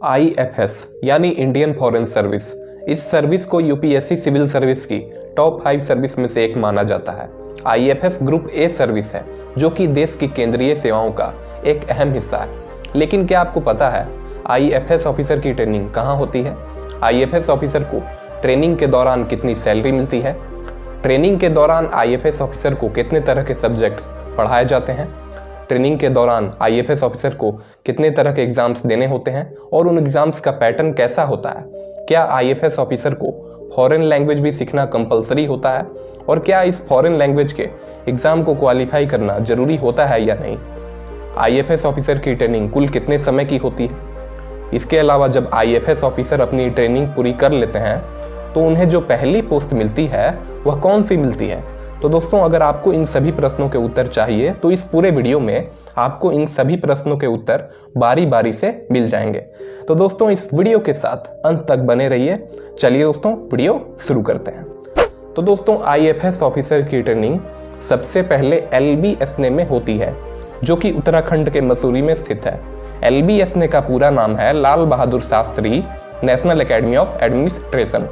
IFS यानी Indian foreign service, इस service को यूपीएससी सिविल सर्विस की टॉप 5 सर्विस में से एक माना जाता है। IFS ग्रुप ए सर्विस है जो कि देश की केंद्रीय सेवाओं का एक अहम हिस्सा है। लेकिन क्या आपको पता है IFS ऑफिसर की ट्रेनिंग कहाँ होती है? IFS ऑफिसर को ट्रेनिंग के दौरान कितनी सैलरी मिलती है? ट्रेनिंग के दौरान IFS ऑफिसर को कितने तरह के सब्जेक्ट्स पढ़ाए जाते हैं? ट्रेनिंग के दौरान IFS ऑफिसर को कितने तरह के एग्जाम्स देने होते हैं और उन एग्जाम्स का पैटर्न कैसा होता है? क्या IFS ऑफिसर को फॉरेन लैंग्वेज भी सीखना कंपलसरी होता है? और क्या इस फॉरेन लैंग्वेज के एग्जाम को क्वालिफाई करना जरूरी होता है या नहीं? IFS ऑफिसर की ट्रेनिंग कुल कितने समय की होती है? इसके अलावा जब IFS ऑफिसर अपनी ट्रेनिंग पूरी कर लेते हैं तो उन्हें जो पहली पोस्ट मिलती है वह कौन सी मिलती है? तो दोस्तों, अगर आपको इन सभी प्रश्नों के उत्तर चाहिए तो इस पूरे वीडियो में आपको इन सभी प्रश्नों के उत्तर बारी बारी से मिल जाएंगे। तो दोस्तों, इस वीडियो के साथ अंत तक बने रहिए। चलिए दोस्तों, वीडियो शुरू करते हैं। तो दोस्तों, IFS ऑफिसर की ट्रेनिंग सबसे पहले LBSNA में होती है जो कि उत्तराखंड के मसूरी में स्थित है। LBSNA का पूरा नाम है Lal Bahadur Shastri national academy of administration.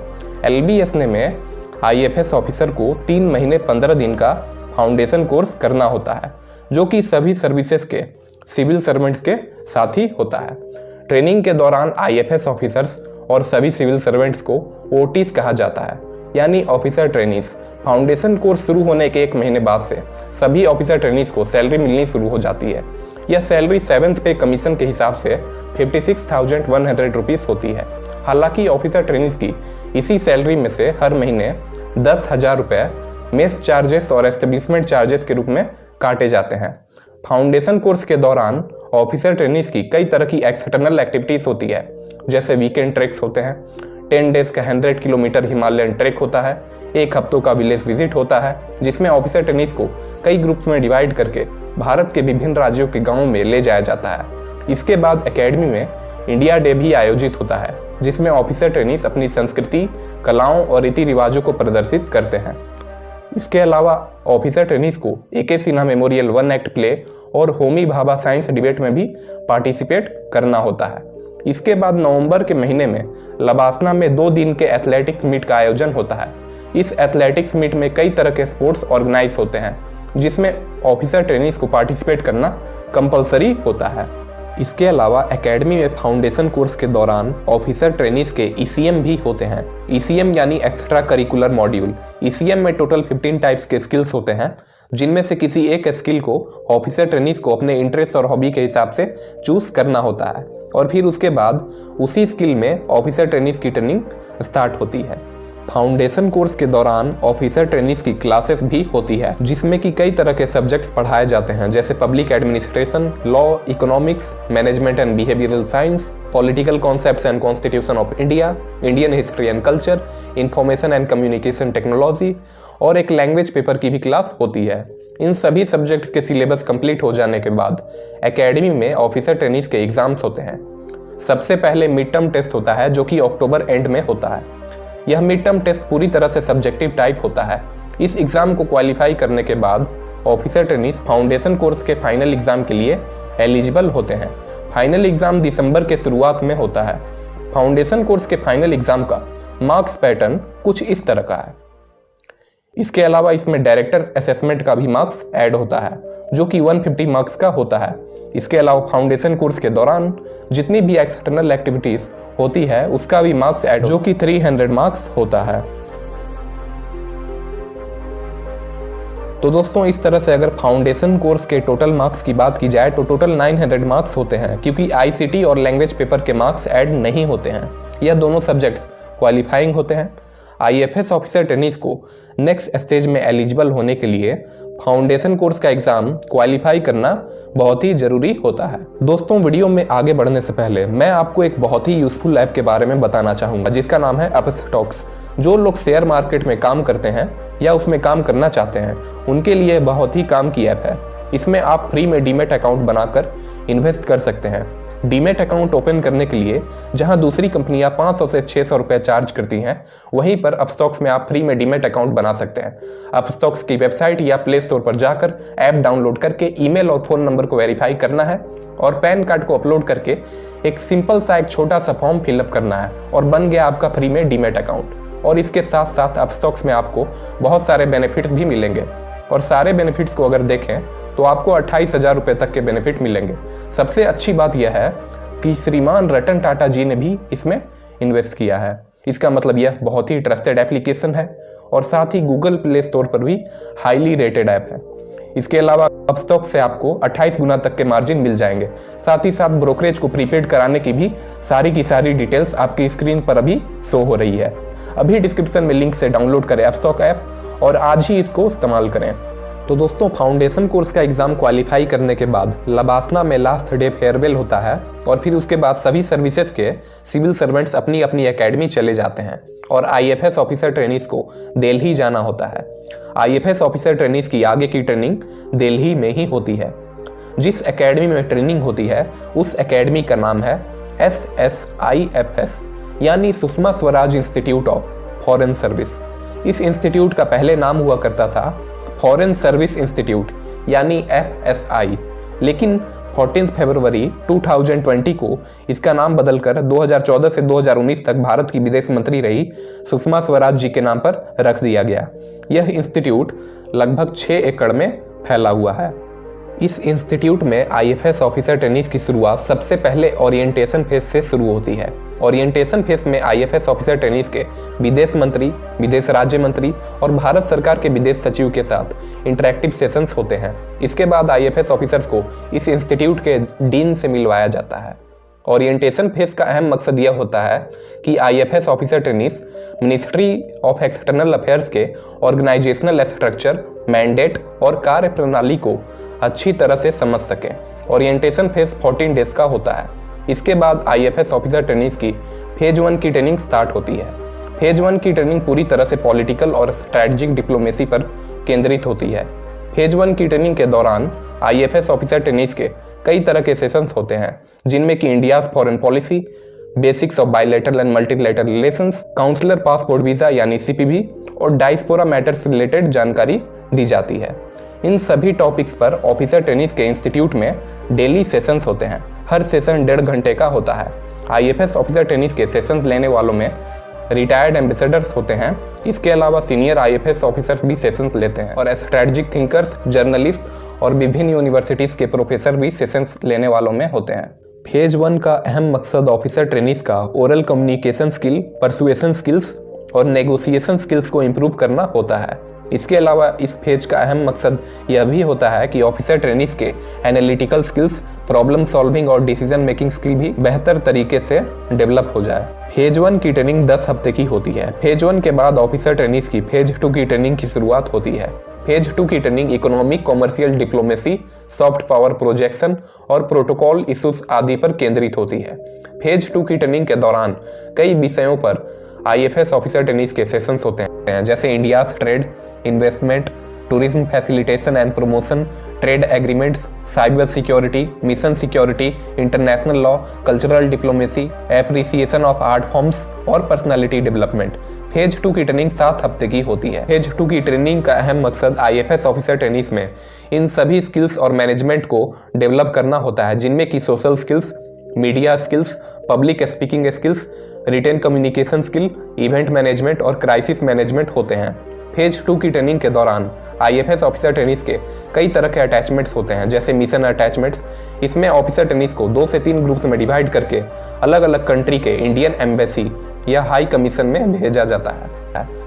LBSNA में IFS ऑफिसर को 3 महीने 15 दिन का फाउंडेशन कोर्स करना होता है जो कि सभी सर्विसेज के सिविल सर्वेंट्स के साथ ही होता है। ट्रेनिंग के दौरान IFS ऑफिसर्स और सभी सिविल सर्वेंट्स को OTs कहा जाता है, यानी ऑफिसर ट्रेनीज। फाउंडेशन कोर्स शुरू होने के 1 महीने बाद से सभी ऑफिसर ट्रेनीज को सैलरी मिलनी शुरू हो जाती है। यह सैलरी 7th पे कमीशन के हिसाब से 56,100 रुपीज होती है। हालांकि ऑफिसर ट्रेनीज की इसी सैलरी में से हर महीने 10,000 रुपए मेस चार्जेस और एस्टेब्लिशमेंट चार्जेस के रूप में काटे जाते हैं। फाउंडेशन कोर्स के दौरान ऑफिसर ट्रेनीज की कई तरह की एक्सटर्नल एक्टिविटीज होती है, जैसे वीकेंड ट्रैक्स होते हैं, 10 डेज का 100 किलोमीटर हिमालयन ट्रैक होता है, 1 हफ्तों का विलेज विजिट होता है जिसमें ऑफिसर ट्रेनीज को कई ग्रुप्स में डिवाइड करके भारत के विभिन्न राज्यों के गांवों में ले जाया जाता है। इसके बाद एकेडमी में इंडिया डे भी आयोजित होता है जिसमें ऑफिसर ट्रेनीज अपनी संस्कृति, कलाओं और रीति रिवाजों को प्रदर्शित करते हैं। इसके अलावा ऑफिसर ट्रेनीज को AK Sinha memorial 1 act play और होमी भाभा साइंस डिबेट में भी पार्टिसिपेट करना होता है। इसके बाद नवंबर के महीने में लबासना में 2 दिन के एथलेटिक्स मीट का आयोजन होता है। इस एथलेटिक्स मीट में कई तरह के स्पोर्ट्स ऑर्गेनाइज होते हैं जिसमें ऑफिसर ट्रेनीज को पार्टिसिपेट करना कंपलसरी होता है। इसके अलावा एकेडमी में फाउंडेशन कोर्स के दौरान ऑफिसर ट्रेनीज के ECM भी होते हैं। ECM यानी एक्स्ट्रा करिकुलर मॉड्यूल। ECM में टोटल 15 टाइप्स के स्किल्स होते हैं जिनमें से किसी एक स्किल को ऑफिसर ट्रेनीज को अपने इंटरेस्ट और हॉबी के हिसाब से चूज करना होता है और फिर उसके बाद उसी स्किल में ऑफिसर ट्रेनीज की ट्रेनिंग स्टार्ट होती है। फाउंडेशन कोर्स के दौरान ऑफिसर ट्रेनीज की क्लासेस भी होती है जिसमें कि कई तरह के सब्जेक्ट्स पढ़ाए जाते हैं, जैसे public administration, law, economics, management and behavioural science, political concepts and constitution of India, Indian history and culture, information and communication technology और एक लैंग्वेज पेपर की भी क्लास होती है। इन सभी सब्जेक्ट्स के सिलेबस कंप्लीट हो जाने के बाद एकेडमी में ऑफिसर ट्रेनीज के एग्जाम्स होते हैं। सबसे पहले मिड टर्म टेस्ट होता है जो कि अक्टूबर एंड में होता है। यह मिड टर्म टेस्ट पूरी तरह से सब्जेक्टिव टाइप होता है। इस एग्जाम को क्वालिफाई करने के बाद ऑफिसर ट्रेनीज फाउंडेशन कोर्स के फाइनल एग्जाम के लिए एलिजिबल होते हैं। फाइनल एग्जाम दिसंबर के शुरुआत में होता है। फाउंडेशन कोर्स के फाइनल एग्जाम का मार्क्स पैटर्न कुछ इस तरह का है। इसके अलावा इसमें डायरेक्टर असेसमेंट का भी मार्क्स ऐड होता है जो कि 150 मार्क्स का होता है। इसके अलावा फाउंडेशन कोर्स के दौरान जितनी भी एक्सटर्नल एक्टिविटीज होती है उसका भी मार्क्स ऐड जो कि 300 मार्क्स होता है। तो दोस्तों, इस तरह से अगर फाउंडेशन कोर्स के टोटल मार्क्स की बात की जाए तो टोटल 900 मार्क्स होते हैं क्योंकि ICT और लैंग्वेज पेपर के मार्क्स ऐड नहीं होते हैं। यह दोनों सब्जेक्ट्स क्वालिफाइंग होते हैं। IFS ऑफिसर ट्रेनीज को नेक्स्ट स्टेज में एलिजिबल होने के लिए फाउंडेशन कोर्स का एग्जाम क्वालिफाई करना बहुत ही जरूरी होता है। दोस्तों, वीडियो में आगे बढ़ने से पहले मैं आपको एक बहुत ही यूजफुल ऐप के बारे में बताना चाहूंगा जिसका नाम है अपस्टॉक्स। जो लोग शेयर मार्केट में काम करते हैं या उसमें काम करना चाहते हैं उनके लिए बहुत ही काम की ऐप है। इसमें आप फ्री में डीमैट अकाउंट बनाकर इन्वेस्ट कर सकते हैं। डीमेट अकाउंट ओपन करने के लिए जहां दूसरी कंपनियां 500 से 600 रुपए चार्ज करती हैं, वहीं पर अपस्टॉक्स में आप फ्री में डीमेट अकाउंट बना सकते हैं। अपस्टॉक्स की वेबसाइट या प्ले स्टोर पर जाकर ऐप डाउनलोड करके ईमेल और फोन नंबर को वेरीफाई करना है और पैन कार्ड को अपलोड करके एक सिंपल सा एक छोटा सा फॉर्म फिलअप करना है और बन गया आपका फ्री में डीमेट अकाउंट। और इसके साथ साथ अपस्टॉक्स में आपको बहुत सारे बेनिफिट्स भी मिलेंगे और सारे बेनिफिट्स को अगर देखें तो आपको 28,000 रुपए तक के बेनिफिट मिलेंगे। सबसे अच्छी बात यह है कि श्रीमान रतन टाटा जी ने भी इसमें इन्वेस्ट किया है। इसका मतलब यह बहुत ही ट्रस्टेड एप्लीकेशन है और साथ ही गूगल प्ले स्टोर पर भी हाईली रेटेड ऐप है। इसके अलावा अपस्टॉक्स से आपको 28 गुना तक के मार्जिन मिल जाएंगे। साथ ही साथ ब्रोकरेज को प्रीपेड कराने की भी सारी की सारी डिटेल्स आपकी स्क्रीन पर अभी शो हो रही है। अभी डिस्क्रिप्शन में लिंक से डाउनलोड करें अपस्टॉक ऐप और आज ही इसको इस्तेमाल करें। तो दोस्तों, फाउंडेशन कोर्स का एग्जाम क्वालिफाई करने के बाद लबासना में लास्ट डे फेयरवेल होता है और फिर उसके बाद सभी सर्विसेज के सिविल सर्वेंट्स अपनी अपनी एकेडमी चले जाते हैं और आईएफएस ऑफिसर ट्रेनीज को दिल्ली जाना होता है। आईएफएस ऑफिसर ट्रेनीज की आगे की ट्रेनिंग दिल्ली में ही होती है। जिस एकेडमी में ट्रेनिंग होती है उस एकेडमी का नाम है SSIFS यानी Sushma Swaraj institute of foreign service. इस इंस्टीट्यूट का पहले नाम हुआ करता था फॉरेन सर्विस इंस्टीट्यूट यानी FSI, लेकिन 14 फरवरी 2020 को इसका नाम बदलकर 2014 से 2019 तक भारत की विदेश मंत्री रही सुषमा स्वराज जी के नाम पर रख दिया गया। यह इंस्टीट्यूट लगभग 6 एकड़ में फैला हुआ है। इस इंस्टीट्यूट में आईएफएस ऑफिसर ट्रेनीज की शुरुआत सबसे पहले ओरिएंटेशन फेज से शुरू होती है। ओरिएंटेशन फेज में आईएफएस ऑफिसर ट्रेनीज के विदेश मंत्री, विदेश राज्य मंत्री और भारत सरकार के विदेश सचिव के साथ इंटरेक्टिव सेशंस होते हैं। इसके बाद आईएफएस ऑफिसर्स को इस इंस्टीट्यूट के डीन से मिलवाया जाता है। ओरिएंटेशन फेज का अहम मकसद यह होता है कि IFS officer trainees ministry of external affairs के ऑर्गेनाइजेशनल स्ट्रक्चर, मैंडेट और कार्य प्रणाली को अच्छी तरह से समझ सकें। ओरिएंटेशन फेज 14 डेज का होता है। इसके बाद आईएफएस ऑफिसर ट्रेनीज की फेज 1 की ट्रेनिंग स्टार्ट होती है। फेज 1 की ट्रेनिंग पूरी तरह से पॉलिटिकल और स्ट्रेटेजिक डिप्लोमेसी पर केंद्रित होती है। फेज 1 की ट्रेनिंग के दौरान आईएफएस ऑफिसर ट्रेनीज के कई तरह के सेशंस होते हैं, जिनमें कि India's foreign policy, basics of bilateral and multilateral relations, consular passport visa यानी CPV और डायस्पोरा मैटर्स रिलेटेड जानकारी दी जाती है। इन सभी टॉपिक्स पर ऑफिसर ट्रेनीज के इंस्टीट्यूट में डेली सेशंस होते हैं। हर सेशन 1.5 घंटे का होता है। आईएफएस ऑफिसर ट्रेनीज के सेशंस लेने वालों में रिटायर्ड एम्बेसडर्स होते हैं। इसके अलावा सीनियर आईएफएस ऑफिसर्स भी सेशंस लेते हैं और स्ट्रेटेजिक थिंकर्स, जर्नलिस्ट और विभिन्न यूनिवर्सिटीज के प्रोफेसर भी सेशंस लेने वालों में होते हैं। फेज 1 का अहम मकसद ऑफिसर ट्रेनीज का oral communication skill, persuasion skills और नेगोशिएशन स्किल्स को इम्प्रूव करना होता है। इसके अलावा इस फेज का अहम मकसद यह भी होता है कि ऑफिसर ट्रेनीज के एनालिटिकल स्किल्स, प्रॉब्लम सॉल्विंग और डिसीजन मेकिंग स्किल भी बेहतर तरीके से डेवलप हो जाए। फेज 1 की ट्रेनिंग 10 हफ्ते की होती है। फेज 1 के बाद ऑफिसर ट्रेनीज की फेज 2 की ट्रेनिंग की शुरुआत होती है। फेज 2 की training economic, commercial diplomacy, soft power projection और प्रोटोकॉल इश्यूज आदि पर केंद्रित होती है। फेज 2 की ट्रेनिंग के दौरान कई विषयों पर आईएफएस ऑफिसर ट्रेनीज के सेशंस होते हैं, जैसे India's trade, investment, tourism facilitation and promotion, trade agreements, cyber security, mission security, international law, cultural diplomacy, appreciation of art forms और पर्सनालिटी डेवलपमेंट। फेज 2 की ट्रेनिंग 7 हफ्ते की होती है। फेज 2 की ट्रेनिंग का अहम मकसद आईएफएस ऑफिसर ट्रेनीज में इन सभी स्किल्स और मैनेजमेंट को डेवलप करना होता है, जिनमें कि social skills, media skills, public speaking skills, written communication skill, event management और क्राइसिस मैनेजमेंट होते हैं। फेज 2 की ट्रेनिंग के दौरान आईएफएस ऑफिसर ट्रेनीज के कई तरह के अटैचमेंट्स होते हैं, जैसे मिशन अटैचमेंट्स। इसमें ऑफिसर ट्रेनीज को 2 से 3 ग्रुप्स में डिवाइड करके अलग अलग कंट्री के इंडियन एम्बेसी या हाई कमीशन में भेजा जाता है।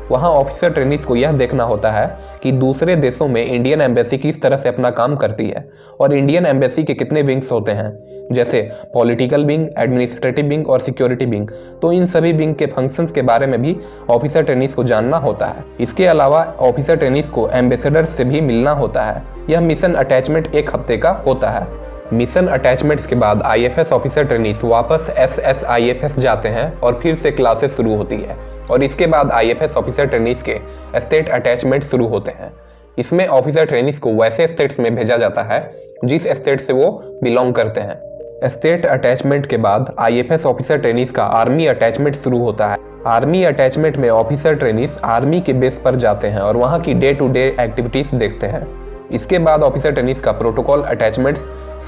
वहां ऑफिसर ट्रेनीज को यह देखना होता है कि दूसरे देशों में इंडियन एम्बेसी किस तरह से अपना काम करती है और इंडियन एम्बेसी के कितने विंग्स होते हैं, जैसे पॉलिटिकल विंग, एडमिनिस्ट्रेटिव विंग और सिक्योरिटी विंग। तो इन सभी विंग के फंक्शंस के बारे में भी ऑफिसर ट्रेनीज को जानना होता है। इसके अलावा ऑफिसर ट्रेनीज को एम्बेसडर्स से भी मिलना होता है। यह मिशन अटैचमेंट 1 हफ्ते का होता है। मिशन अटैचमेंट्स के बाद आईएफएस ऑफिसर ट्रेनीज वापस SSIFS जाते हैं और फिर से क्लासेस शुरू होती है और इसके बाद आईएफएस ऑफिसर ट्रेनीज के स्टेट अटैचमेंट शुरू होते हैं। इसमें ऑफिसर ट्रेनीज को वैसे स्टेट्स में भेजा जाता है जिस स्टेट से वो बिलोंग करते हैं। स्टेट अटैचमेंट के बाद आईएफएस ऑफिसर ट्रेनीज का आर्मी अटैचमेंट शुरू होता है। आर्मी अटैचमेंट में ऑफिसर ट्रेनीज आर्मी के बेस पर जाते हैं और वहां की डे टू डे एक्टिविटीज देखते हैं। इसके बाद ऑफिसर ट्रेनीज का प्रोटोकॉल अटैचमेंट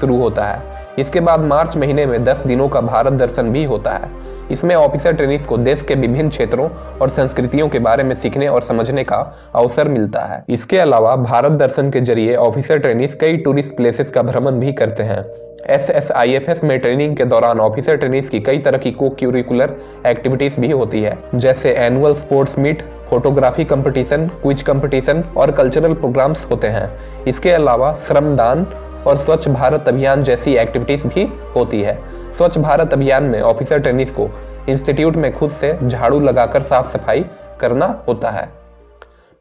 शुरू होता है। इसके बाद मार्च महीने में 10 दिनों का भारत दर्शन भी होता है। इसमें ऑफिसर ट्रेनीज को देश के विभिन्न क्षेत्रों और संस्कृतियों के बारे में सीखने और समझने का अवसर मिलता है। इसके अलावा भारत दर्शन के जरिए ऑफिसर ट्रेनीज कई टूरिस्ट प्लेसेस का भ्रमण भी करते हैं। SSIFS में ट्रेनिंग के दौरान ऑफिसर ट्रेनीज की कई तरह की को करिकुलर एक्टिविटीज भी होती है, जैसे annual sports meet, photography competition, quiz competition और कल्चरल प्रोग्राम्स होते हैं। इसके अलावा श्रमदान और स्वच्छ भारत अभियान जैसी एक्टिविटीज भी होती है। स्वच्छ भारत अभियान में ऑफिसर ट्रेनीज को इंस्टीट्यूट में खुद से झाड़ू लगाकर साफ सफाई करना होता है।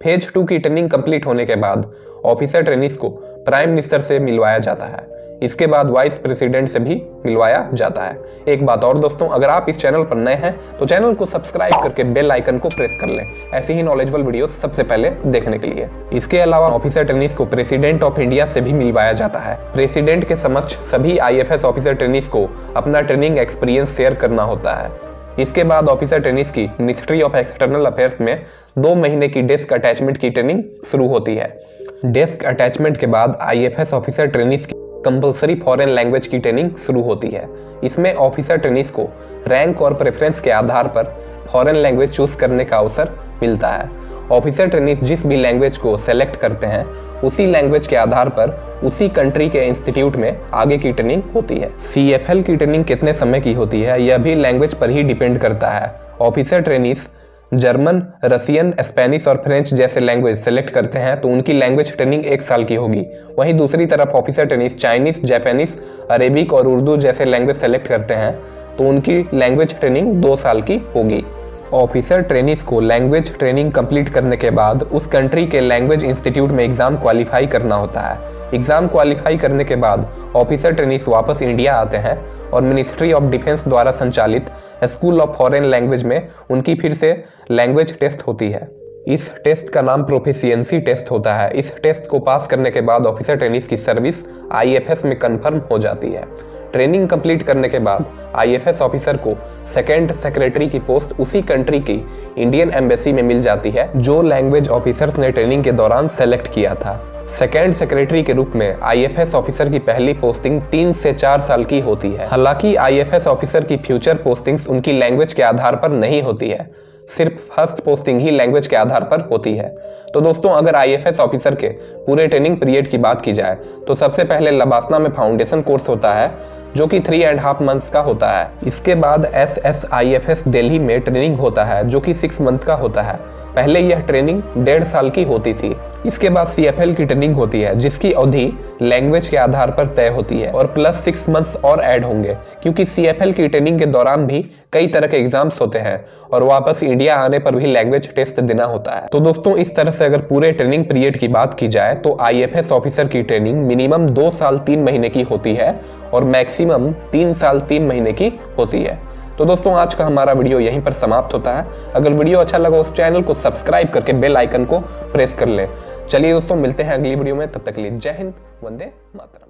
फेज 2 की ट्रेनिंग कंप्लीट होने के बाद ऑफिसर ट्रेनीज को प्राइम मिनिस्टर से मिलवाया जाता है। इसके बाद वाइस प्रेसिडेंट से भी मिलवाया जाता है। एक बात और दोस्तों, अगर आप इस चैनल पर नए हैं तो चैनल को सब्सक्राइब करके बेल आइकन को प्रेस कर लें, ऐसी ही नॉलेजेबल वीडियोस सबसे पहले देखने के लिए। इसके अलावा ऑफिसर ट्रेनीज को प्रेसिडेंट ऑफ इंडिया से भी मिलवाया जाता है। प्रेसिडेंट के समक्ष सभी आईएफएस ऑफिसर ट्रेनीज को अपना ट्रेनिंग एक्सपीरियंस शेयर करना होता है। इसके बाद ऑफिसर ट्रेनीज की मिनिस्ट्री ऑफ एक्सटर्नल अफेयर्स में 2 महीने की डेस्क अटैचमेंट की ट्रेनिंग शुरू होती है। डेस्क अटैचमेंट के बाद आईएफएस ऑफिसर ट्रेनीज की कंपलसरी फॉरेन लैंग्वेज की ट्रेनिंग शुरू होती है। इसमें ऑफिसर ट्रेनीज को रैंक और प्रेफरेंस के आधार पर फॉरेन लैंग्वेज चूज करने का अवसर मिलता है। ऑफिसर ट्रेनीज जिस भी लैंग्वेज को सेलेक्ट करते हैं उसी लैंग्वेज के आधार पर उसी कंट्री के इंस्टीट्यूट में आगे की ट्रेनिंग होती है। CFL की ट्रेनिंग कितने समय की होती है यह भी लैंग्वेज पर ही डिपेंड करता है। Officer trainees German, Russian, Spanish और फ्रेंच जैसे लैंग्वेज सेलेक्ट करते हैं तो उनकी लैंग्वेज ट्रेनिंग 1 साल की होगी। वहीं दूसरी तरफ officer trainees Chinese, Japanese, Arabic और उर्दू जैसे लैंग्वेज सेलेक्ट करते हैं तो उनकी लैंग्वेज ट्रेनिंग 2 साल की होगी। ऑफिसर ट्रेनीज को लैंग्वेज ट्रेनिंग कंप्लीट करने के बाद उस कंट्री के लैंग्वेज इंस्टीट्यूट में एग्जाम क्वालिफाई करना होता है। एग्जाम क्वालिफाई करने के बाद ऑफिसर ट्रेनीज वापस इंडिया आते हैं और मिनिस्ट्री ऑफ डिफेंस द्वारा संचालित स्कूल ऑफ फॉरेन लैंग्वेज में उनकी फिर से लैंग्वेज टेस्ट होती है। इस टेस्ट का नाम प्रोफिशिएंसी टेस्ट होता है। इस टेस्ट को पास करने के बाद ऑफिसर ट्रेनीज की सर्विस आईएफएस में कंफर्म हो जाती है। ट्रेनिंग कंप्लीट करने के बाद आईएफएस ऑफिसर को सेकेंड सेक्रेटरी की पोस्ट उसी कंट्री की इंडियन एम्बेसी में मिल जाती है जो लैंग्वेज ऑफिसर्स ने ट्रेनिंग के दौरान सेलेक्ट किया था। सेकेंड सेक्रेटरी के रूप में आईएफएस ऑफिसर की पहली पोस्टिंग 3 से 4 साल की होती है। हालांकि आईएफएस ऑफिसर की फ्यूचर पोस्टिंग्स उनकी लैंग्वेज के आधार पर नहीं होती है, सिर्फ फर्स्ट पोस्टिंग ही लैंग्वेज के आधार पर होती है। तो दोस्तों, अगर आईएफएस ऑफिसर के पूरे ट्रेनिंग पीरियड की बात की जाए तो सबसे पहले लबासना में फाउंडेशन कोर्स होता है जो कि 3.5 मंथ्स का होता है। इसके बाद SSIFS दिल्ली में ट्रेनिंग होता है जो कि 6 मंथ का होता है। पहले यह ट्रेनिंग 1.5 साल की होती थी। इसके बाद CFL की ट्रेनिंग होती है जिसकी अवधि लैंग्वेज के आधार पर तय होती है और प्लस 6 मंथ्स और ऐड होंगे क्योंकि CFL की ट्रेनिंग के दौरान भी कई तरह के एग्जाम्स होते हैं और वापस इंडिया आने पर भी लैंग्वेज टेस्ट देना होता है। तो दोस्तों, इस तरह से अगर पूरे ट्रेनिंग पीरियड की बात की जाए तो IFS ऑफिसर की ट्रेनिंग मिनिमम 2 साल 3 महीने की होती है और मैक्सिमम 3 साल 3 महीने की होती है। तो दोस्तों, आज का हमारा वीडियो यहीं पर समाप्त होता है। अगर वीडियो अच्छा लगा उस चैनल को सब्सक्राइब करके बेल आइकन को प्रेस कर लें। चलिए दोस्तों, मिलते हैं अगली वीडियो में। तब तक के लिए जय हिंद, वंदे मातरम।